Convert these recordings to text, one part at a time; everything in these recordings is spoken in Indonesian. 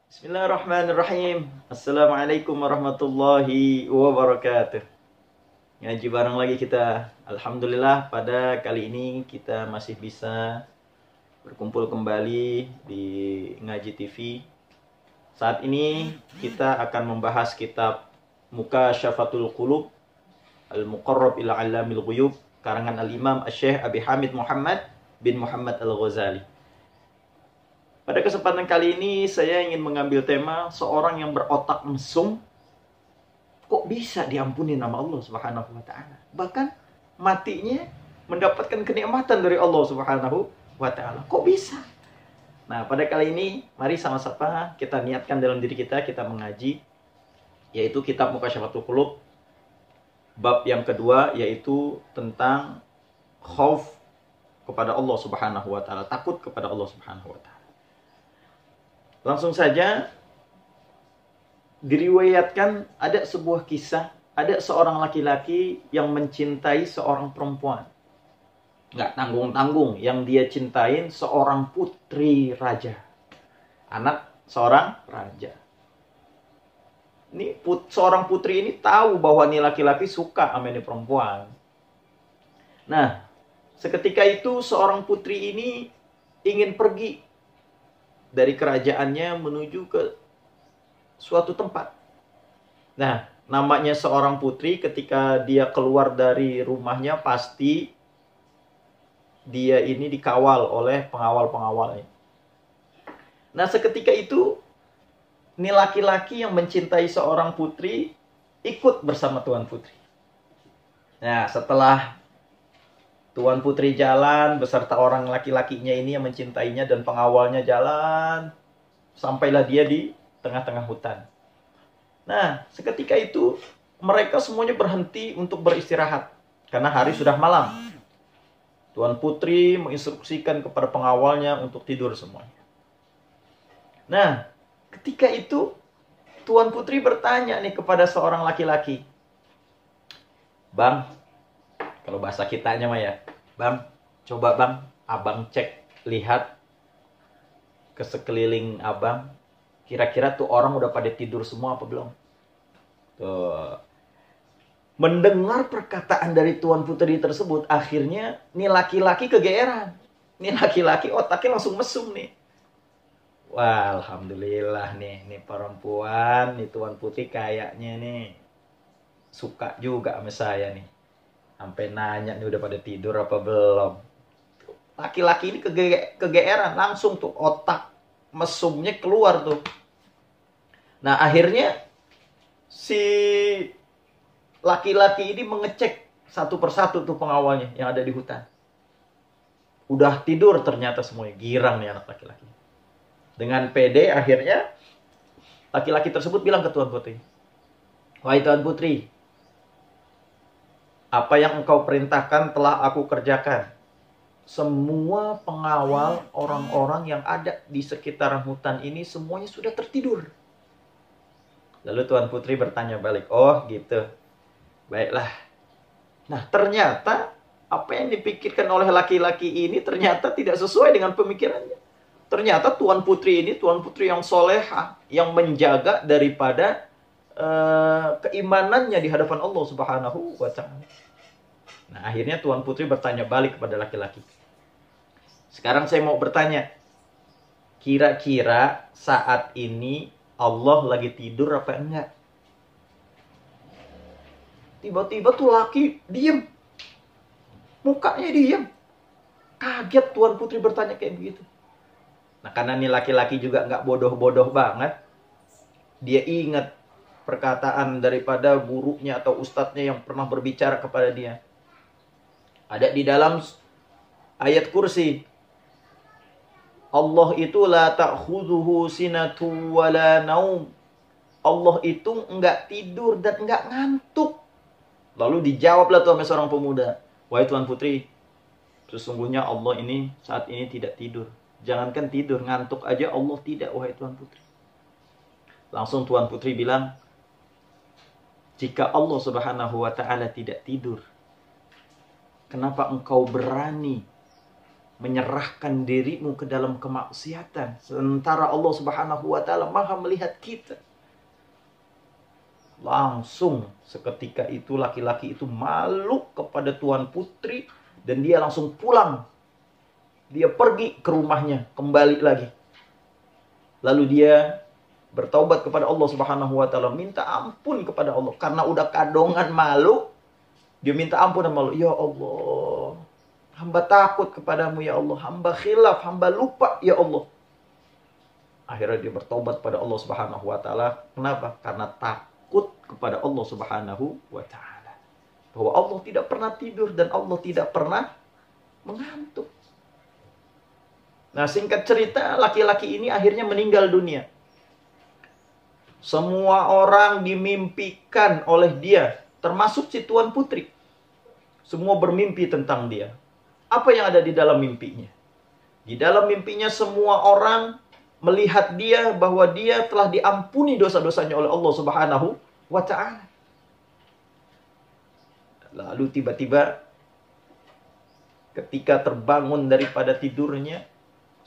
Bismillahirrahmanirrahim. Assalamualaikum warahmatullahi wabarakatuh. Ngaji bareng lagi kita. Alhamdulillah pada kali ini kita masih bisa berkumpul kembali di Ngaji TV. Saat ini kita akan membahas kitab Mukasyafatul Qulub Al-Muqarrab ila 'Allamil Ghuyub karangan Al-Imam Asy-Syaikh Abi Hamid Muhammad bin Muhammad Al-Ghazali. Pada kesempatan kali ini saya ingin mengambil tema seorang yang berotak mesum kok bisa diampuni nama Allah Subhanahu wa taala. Bahkan matinya mendapatkan kenikmatan dari Allah Subhanahu wa taala. Kok bisa? Nah, pada kali ini mari sama-sama kita niatkan dalam diri kita mengaji yaitu kitab Mukasyafatul Qulub bab yang kedua yaitu tentang khauf kepada Allah Subhanahu wa taala, takut kepada Allah Subhanahu wa taala. Langsung saja diriwayatkan ada sebuah kisah, ada seorang laki-laki yang mencintai seorang perempuan. Nggak tanggung-tanggung, yang dia cintain seorang putri raja. Anak seorang raja. Ini seorang putri ini tahu bahwa ini laki-laki suka sama ini perempuan. Nah, seketika itu seorang putri ini ingin pergi dari kerajaannya menuju ke suatu tempat. Nah, namanya seorang putri ketika dia keluar dari rumahnya pasti dia ini dikawal oleh pengawal-pengawalnya. Nah, seketika itu ini laki-laki yang mencintai seorang putri ikut bersama tuan putri. Nah, setelah tuan putri jalan beserta orang laki-lakinya ini yang mencintainya dan pengawalnya jalan. Sampailah dia di tengah-tengah hutan. Nah, seketika itu mereka semuanya berhenti untuk beristirahat. Karena hari sudah malam. Tuan putri menginstruksikan kepada pengawalnya untuk tidur semuanya. Nah, ketika itu tuan putri bertanya nih kepada seorang laki-laki. Bang, kalau bahasa kitanya mah ya, Bang, coba Bang, Abang cek, lihat ke sekeliling Abang. Kira-kira tuh orang udah pada tidur semua apa belum? Tuh. Mendengar perkataan dari tuan putri tersebut, akhirnya nih laki-laki kegeeran. Nih laki-laki otaknya langsung mesum nih. Wah, alhamdulillah nih perempuan, nih tuan putri kayaknya nih suka juga sama saya nih. Sampai nanya nih udah pada tidur apa belum. Laki-laki ini kegeeran. Langsung tuh otak mesumnya keluar tuh. Nah akhirnya si laki-laki ini mengecek satu persatu tuh pengawalnya yang ada di hutan. Udah tidur ternyata semuanya. Girang nih anak laki-laki. Dengan pede akhirnya laki-laki tersebut bilang ke tuan putri. Wahai tuan putri, apa yang engkau perintahkan telah aku kerjakan. Semua pengawal orang-orang yang ada di sekitaran hutan ini semuanya sudah tertidur. Lalu tuan putri bertanya balik. Oh gitu. Baiklah. Nah ternyata apa yang dipikirkan oleh laki-laki ini ternyata tidak sesuai dengan pemikirannya. Ternyata tuan putri ini tuan putri yang soleha. Yang menjaga daripada keimanannya di hadapan Allah Subhanahu wa taala. Nah, akhirnya tuan putri bertanya balik kepada laki-laki. Sekarang saya mau bertanya. Kira-kira saat ini Allah lagi tidur apa enggak? Tiba-tiba tuh laki diem. Mukanya diem. Kaget tuan putri bertanya kayak begitu. Nah, karena ini laki-laki juga enggak bodoh-bodoh banget. Dia ingat perkataan daripada gurunya atau ustadznya yang pernah berbicara kepada dia. Ada di dalam ayat kursi. Allah itu la ta'khudhuhu sinatu wala naum. Allah itu enggak tidur dan enggak ngantuk. Lalu dijawablah tuh sama seorang pemuda. Wahai tuan putri, sesungguhnya Allah ini saat ini tidak tidur. Jangankan tidur, ngantuk aja Allah tidak, wahai tuan putri. Langsung tuan putri bilang, jika Allah Subhanahu wa taala tidak tidur, kenapa engkau berani menyerahkan dirimu ke dalam kemaksiatan, sementara Allah Subhanahu wa taala Maha melihat kita. Langsung seketika itu laki-laki itu malu kepada tuan putri dan dia langsung pulang. Dia pergi ke rumahnya, kembali lagi. Lalu dia bertaubat kepada Allah Subhanahu wa taala, minta ampun kepada Allah karena udah kadongan malu. Dia minta ampun sama Allah. Ya Allah, hamba takut kepadamu ya Allah. Hamba khilaf, hamba lupa ya Allah. Akhirnya dia bertaubat pada Allah Subhanahu wa taala. Kenapa? Karena takut kepada Allah Subhanahu wa taala. Bahwa Allah tidak pernah tidur dan Allah tidak pernah mengantuk. Nah, singkat cerita, laki-laki ini akhirnya meninggal dunia. Semua orang dimimpikan oleh dia, termasuk si tuan putri. Semua bermimpi tentang dia. Apa yang ada di dalam mimpinya? Di dalam mimpinya semua orang melihat dia bahwa dia telah diampuni dosa-dosanya oleh Allah Subhanahu wa taala. Lalu tiba-tiba ketika terbangun daripada tidurnya,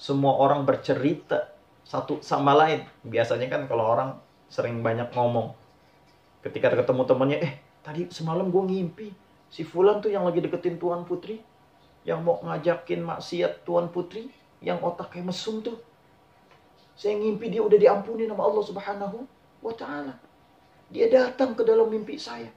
semua orang bercerita satu sama lain. Biasanya kan kalau orang sering banyak ngomong. Ketika ketemu temannya, tadi semalam gue ngimpi. Si Fulan tuh yang lagi deketin Tuan Putri. Yang mau ngajakin maksiat Tuan Putri. Yang otaknya mesum tuh. Saya ngimpi dia udah diampuni sama Allah Subhanahu wa ta'ala. Dia datang ke dalam mimpi saya.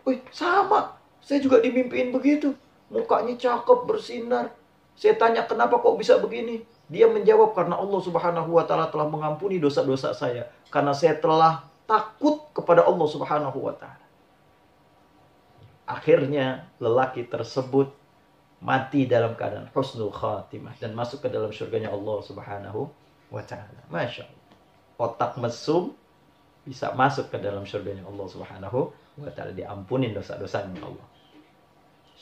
Wih, sama. Saya juga dimimpiin begitu. Mukanya cakep, bersinar. Saya tanya kenapa kok bisa begini. Dia menjawab karena Allah Subhanahu wa taala telah mengampuni dosa-dosa saya karena saya telah takut kepada Allah Subhanahu wa taala. Akhirnya lelaki tersebut mati dalam keadaan husnul khatimah dan masuk ke dalam surganya Allah Subhanahu wa taala. Masya Allah. Otak mesum bisa masuk ke dalam surganya Allah Subhanahu wa taala, diampunin dosa-dosanya Allah.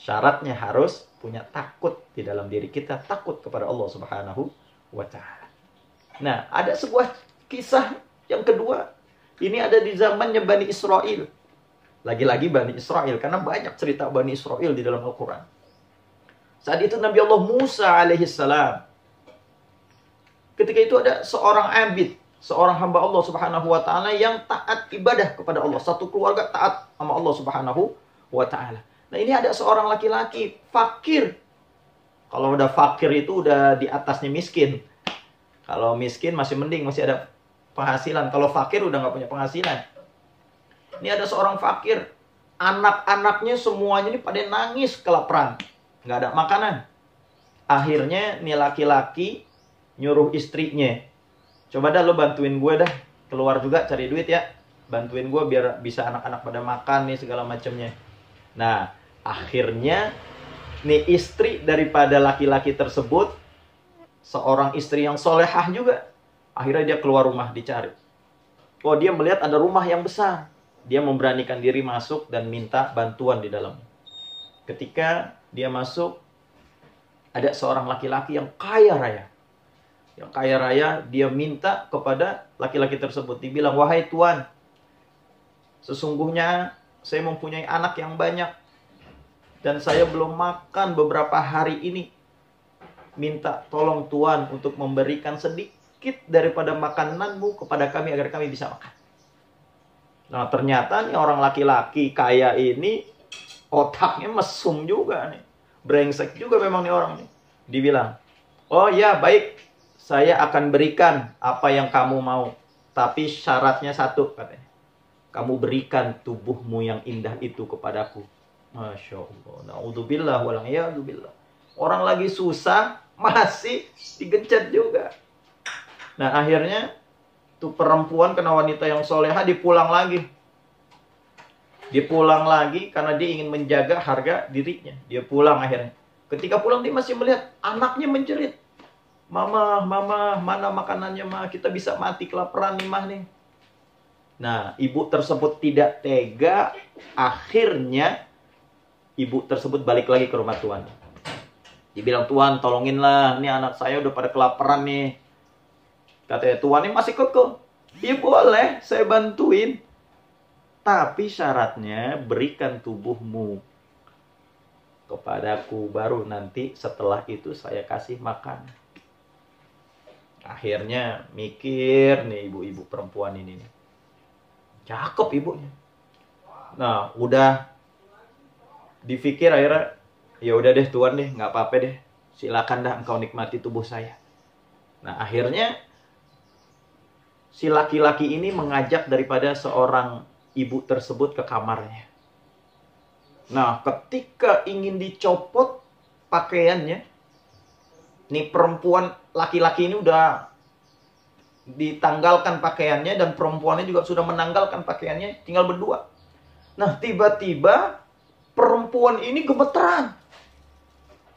Syaratnya harus punya takut di dalam diri kita, takut kepada Allah Subhanahu wa ta'ala. Nah, ada sebuah kisah yang kedua. Ini ada di zamannya Bani Israel. Lagi-lagi Bani Israel, karena banyak cerita Bani Israel di dalam Al-Quran. Saat itu Nabi Allah Musa alaihissalam. Ketika itu ada seorang abid, seorang hamba Allah Subhanahu wa ta'ala yang taat ibadah kepada Allah. Satu keluarga taat sama Allah Subhanahu wa ta'ala. Nah, ini ada seorang laki-laki fakir. Kalau udah fakir itu udah di atasnya miskin. Kalau miskin masih mending, masih ada penghasilan. Kalau fakir udah nggak punya penghasilan. Ini ada seorang fakir. Anak-anaknya semuanya ini pada nangis kelaparan. Nggak ada makanan. Akhirnya nih laki-laki nyuruh istrinya. Coba dah lo bantuin gue dah. Keluar juga cari duit ya. Bantuin gue biar bisa anak-anak pada makan nih segala macamnya. Nah, akhirnya nih istri daripada laki-laki tersebut, seorang istri yang solehah juga. Akhirnya dia keluar rumah dicari. Oh, dia melihat ada rumah yang besar. Dia memberanikan diri masuk dan minta bantuan di dalam. Ketika dia masuk, ada seorang laki-laki yang kaya raya. Yang kaya raya, dia minta kepada laki-laki tersebut. Dibilang, wahai tuan, sesungguhnya saya mempunyai anak yang banyak. Dan saya belum makan beberapa hari ini. Minta tolong Tuan untuk memberikan sedikit daripada makananmu kepada kami agar kami bisa makan. Nah, ternyata nih orang laki-laki kaya ini otaknya mesum juga nih. Brengsek juga memang nih orang nih. Dibilang, oh ya baik, saya akan berikan apa yang kamu mau. Tapi syaratnya satu katanya. Kamu berikan tubuhmu yang indah itu kepadaku. Masya Allah. Na'udzubillah wala'iyadzubillah. Orang lagi susah, masih digencet juga. Nah, akhirnya tuh perempuan kena wanita yang soleha dipulang lagi. Dipulang lagi karena dia ingin menjaga harga dirinya. Dia pulang akhirnya. Ketika pulang dia masih melihat anaknya menjerit. Mama, mana makanannya mah? Kita bisa mati kelaparan nih mah nih. Nah, ibu tersebut tidak tega. Akhirnya ibu tersebut balik lagi ke rumah tuan. Dibilang, Tuan tolonginlah, ini anak saya udah pada kelaparan nih. Katanya, Tuan ini masih kekeh. Ya boleh, saya bantuin. Tapi syaratnya berikan tubuhmu kepadaku, baru nanti setelah itu saya kasih makan. Akhirnya mikir nih ibu-ibu perempuan ini nih. Cakep ibunya. Nah, udah dipikir akhirnya, ya udah deh tuan deh, nggak apa-apa deh. Silakan dah engkau nikmati tubuh saya. Nah, akhirnya si laki-laki ini mengajak daripada seorang ibu tersebut ke kamarnya. Nah, ketika ingin dicopot pakaiannya, nih perempuan, laki-laki ini udah ditanggalkan pakaiannya dan perempuannya juga sudah menanggalkan pakaiannya, tinggal berdua. Nah, tiba-tiba perempuan ini gemeteran.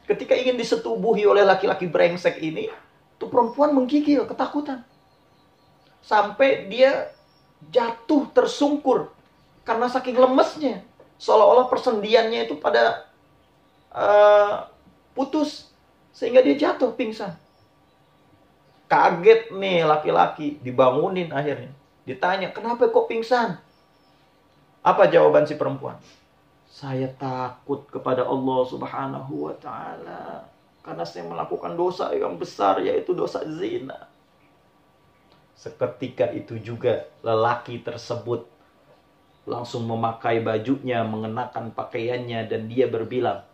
Ketika ingin disetubuhi oleh laki-laki brengsek ini, tuh perempuan menggigil, ketakutan. Sampai dia jatuh tersungkur karena saking lemesnya. Seolah-olah persendiannya itu pada putus. Sehingga dia jatuh pingsan. Kaget nih laki-laki. Dibangunin akhirnya. Ditanya, kenapa kok pingsan? Apa jawaban si perempuan? Saya takut kepada Allah Subhanahu wa ta'ala. Karena saya melakukan dosa yang besar, yaitu dosa zina. Seketika itu juga lelaki tersebut langsung memakai bajunya, mengenakan pakaiannya, dan dia berbilang,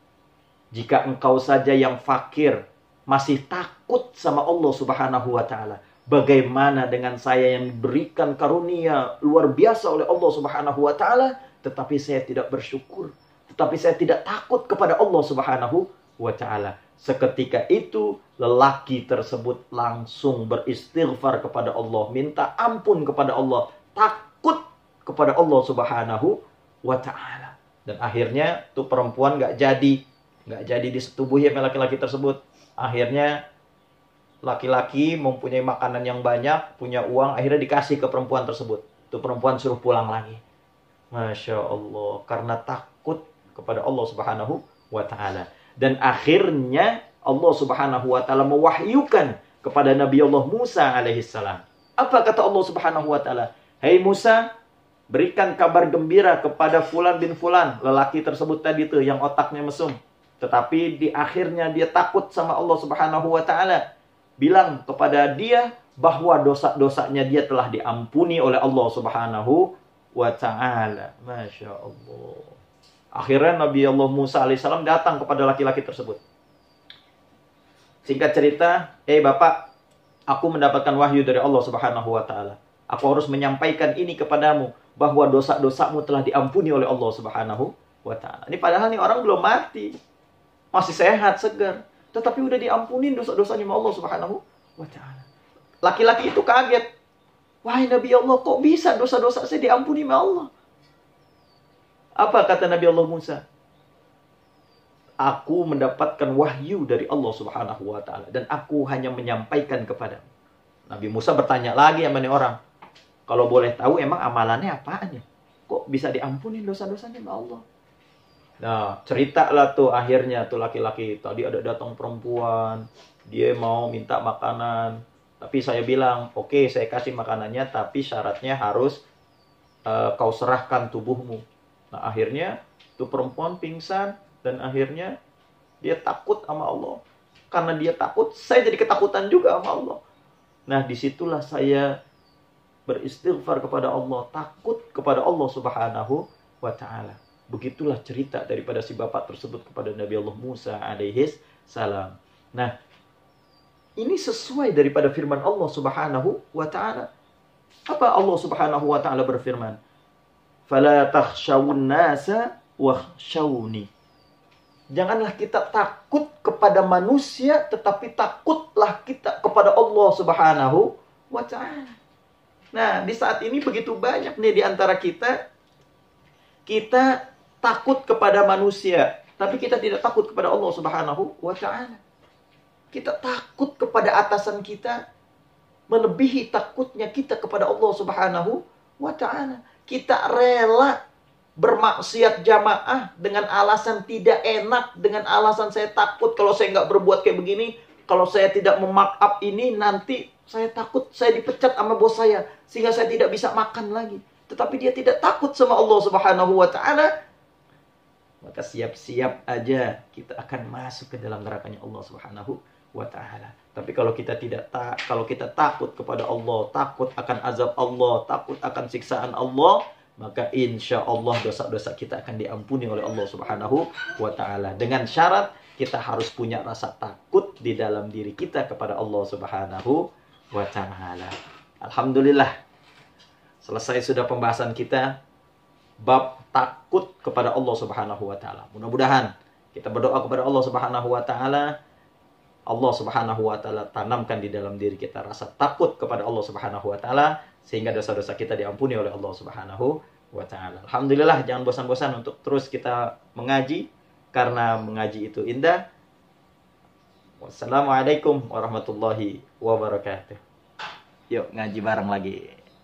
jika engkau saja yang fakir masih takut sama Allah Subhanahu wa ta'ala, bagaimana dengan saya yang diberikan karunia luar biasa oleh Allah Subhanahu wa ta'ala, tetapi saya tidak bersyukur, tetapi saya tidak takut kepada Allah Subhanahu wa ta'ala. Seketika itu lelaki tersebut langsung beristighfar kepada Allah, minta ampun kepada Allah, takut kepada Allah Subhanahu wa ta'ala. Dan akhirnya tuh perempuan nggak jadi disetubuhi sama laki-laki tersebut. Akhirnya laki-laki mempunyai makanan yang banyak, punya uang, akhirnya dikasih ke perempuan tersebut. Tuh perempuan suruh pulang lagi. Masya Allah, karena takut kepada Allah Subhanahu wa ta'ala. Dan akhirnya Allah Subhanahu wa ta'ala mewahyukan kepada Nabi Allah Musa alaihissalam. Apa kata Allah Subhanahu wa ta'ala? Hai Musa, berikan kabar gembira kepada Fulan bin Fulan. Lelaki tersebut tadi tuh yang otaknya mesum. Tetapi di akhirnya dia takut sama Allah Subhanahu wa ta'ala. Bilang kepada dia bahwa dosa-dosanya dia telah diampuni oleh Allah Subhanahu wa ta'ala. Masya Allah. Akhirnya Nabi Allah Musa alaihissalam datang kepada laki-laki tersebut. Singkat cerita, bapak, aku mendapatkan wahyu dari Allah Subhanahu wa ta'ala. Aku harus menyampaikan ini kepadamu, bahwa dosa-dosamu telah diampuni oleh Allah Subhanahu wa ta'ala. Ini padahal nih orang belum mati. Masih sehat, segar. Tetapi udah diampunin dosa-dosanya sama Allah Subhanahu wa ta'ala. Laki-laki itu kaget. Wahai Nabi Allah, kok bisa dosa-dosa saya diampuni sama Allah? Apa kata Nabi Allah Musa? Aku mendapatkan wahyu dari Allah Subhanahu wa ta'ala. Dan aku hanya menyampaikan kepadamu. Nabi Musa bertanya lagi sama nih orang. Kalau boleh tahu emang amalannya apaan ya? Kok bisa diampuni dosa-dosanya sama Allah? Nah, ceritalah tuh akhirnya tuh laki-laki. Tadi ada datang perempuan. Dia mau minta makanan. Tapi saya bilang, oke, saya kasih makanannya. Tapi syaratnya harus kau serahkan tubuhmu. Nah, akhirnya tuh perempuan pingsan. Dan akhirnya dia takut sama Allah. Karena dia takut, saya jadi ketakutan juga sama Allah. Nah, disitulah saya beristighfar kepada Allah, takut kepada Allah Subhanahu wa ta'ala. Begitulah cerita daripada si bapak tersebut kepada Nabi Allah Musa alaihis salam. Nah, ini sesuai daripada firman Allah Subhanahu wa ta'ala. Apa Allah Subhanahu wa ta'ala berfirman? Fala takhshawun nasa wakhshawni. Janganlah kita takut kepada manusia, tetapi takutlah kita kepada Allah Subhanahu wa ta'ala. Nah, di saat ini begitu banyak nih di antara kita takut kepada manusia, tapi kita tidak takut kepada Allah Subhanahu wa ta'ala. Kita takut kepada atasan kita, melebihi takutnya kita kepada Allah Subhanahu wa ta'ala. Kita rela bermaksiat jamaah dengan alasan tidak enak, dengan alasan saya takut kalau saya nggak berbuat kayak begini, kalau saya tidak memark up ini, nanti saya takut saya dipecat sama bos saya, sehingga saya tidak bisa makan lagi. Tetapi dia tidak takut sama Allah Subhanahu wa ta'ala. maka siap-siap aja kita akan masuk ke dalam neraka-Nya Allah Subhanahu wa taala. Tapi kalau kita kalau kita takut kepada Allah, takut akan azab Allah, takut akan siksaan Allah, maka insya Allah dosa-dosa kita akan diampuni oleh Allah Subhanahu wa taala. Dengan syarat kita harus punya rasa takut di dalam diri kita kepada Allah Subhanahu wa taala. Alhamdulillah. Selesai sudah pembahasan kita bab takut kepada Allah Subhanahu wa taala. Mudah-mudahan kita berdoa kepada Allah Subhanahu wa taala, Allah Subhanahu wa taala tanamkan di dalam diri kita rasa takut kepada Allah Subhanahu wa taala sehingga dosa-dosa kita diampuni oleh Allah Subhanahu wa taala. Alhamdulillah, jangan bosan-bosan untuk terus kita mengaji karena mengaji itu indah. Wassalamualaikum warahmatullahi wabarakatuh. Yuk ngaji bareng lagi.